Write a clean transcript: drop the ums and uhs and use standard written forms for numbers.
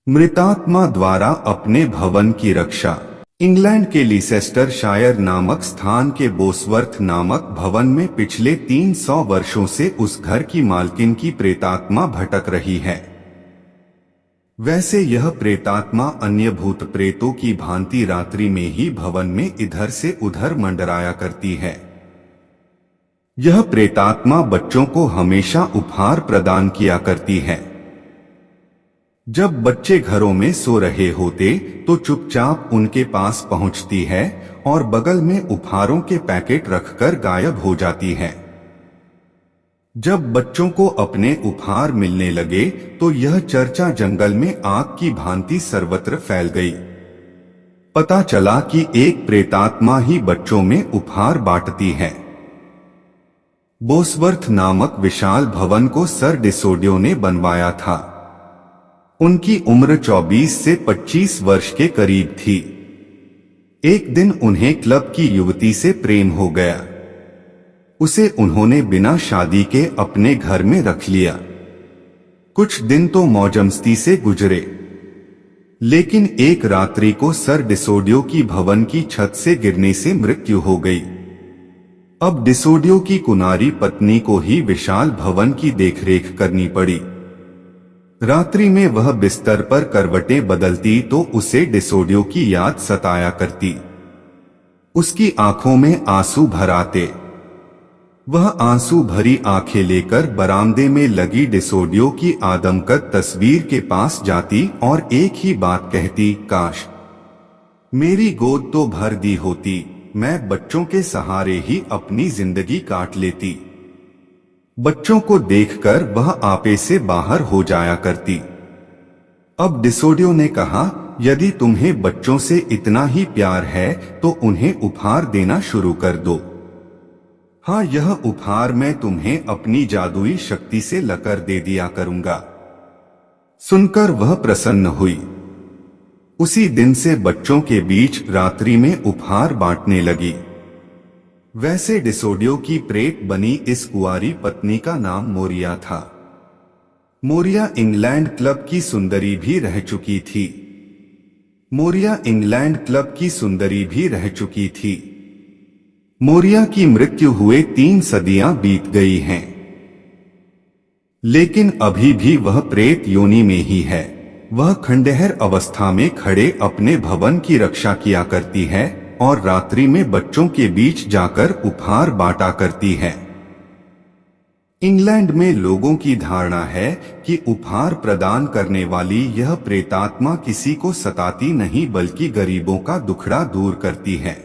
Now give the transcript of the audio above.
मृतात्मा द्वारा अपने भवन की रक्षा। इंग्लैंड के लीसेस्टरशायर नामक स्थान के बोसवर्थ नामक भवन में पिछले 300 वर्षों से उस घर की मालकिन की प्रेतात्मा भटक रही है। वैसे यह प्रेतात्मा अन्य भूत प्रेतों की भांति रात्रि में ही भवन में इधर से उधर मंडराया करती है। यह प्रेतात्मा बच्चों को हमेशा उपहार प्रदान किया करती है। जब बच्चे घरों में सो रहे होते तो चुपचाप उनके पास पहुंचती है और बगल में उपहारों के पैकेट रखकर गायब हो जाती है। जब बच्चों को अपने उपहार मिलने लगे तो यह चर्चा जंगल में आग की भांति सर्वत्र फैल गई। पता चला कि एक प्रेतात्मा ही बच्चों में उपहार बांटती है। बोसवर्थ नामक विशाल भवन को सर डिसोडियो ने बनवाया था। उनकी उम्र 24 से 25 वर्ष के करीब थी। एक दिन उन्हें क्लब की युवती से प्रेम हो गया। उसे उन्होंने बिना शादी के अपने घर में रख लिया। कुछ दिन तो मौजमस्ती से गुजरे, लेकिन एक रात्रि को सर डिसोडियो की भवन की छत से गिरने से मृत्यु हो गई। अब डिसोडियो की कुनारी पत्नी को ही विशाल भवन की देखरेख करनी पड़ी। रात्रि में वह बिस्तर पर करवटें बदलती तो उसे डिसोडियो की याद सताया करती। उसकी आंखों में आंसू भर आते। वह आंसू भरी आंखें लेकर बरामदे में लगी डिसोडियो की आदमकद तस्वीर के पास जाती और एक ही बात कहती, काश मेरी गोद तो भर दी होती, मैं बच्चों के सहारे ही अपनी जिंदगी काट लेती। बच्चों को देखकर वह आपे से बाहर हो जाया करती। अब डिसोडियो ने कहा, यदि तुम्हें बच्चों से इतना ही प्यार है तो उन्हें उपहार देना शुरू कर दो। हाँ, यह उपहार मैं तुम्हें अपनी जादुई शक्ति से लकर दे दिया करूंगा। सुनकर वह प्रसन्न हुई। उसी दिन से बच्चों के बीच रात्रि में उपहार बांटने लगी। वैसे डिसोडियो की प्रेत बनी इस कुंवारी पत्नी का नाम मोरिया था। मोरिया इंग्लैंड क्लब की सुंदरी भी रह चुकी थी। मोरिया की मृत्यु हुए 3 सदियां बीत गई हैं, लेकिन अभी भी वह प्रेत योनि में ही है। वह खंडहर अवस्था में खड़े अपने भवन की रक्षा किया करती है और रात्रि में बच्चों के बीच जाकर उपहार बांटा करती है। इंग्लैंड में लोगों की धारणा है कि उपहार प्रदान करने वाली यह प्रेतात्मा किसी को सताती नहीं बल्कि गरीबों का दुखड़ा दूर करती है।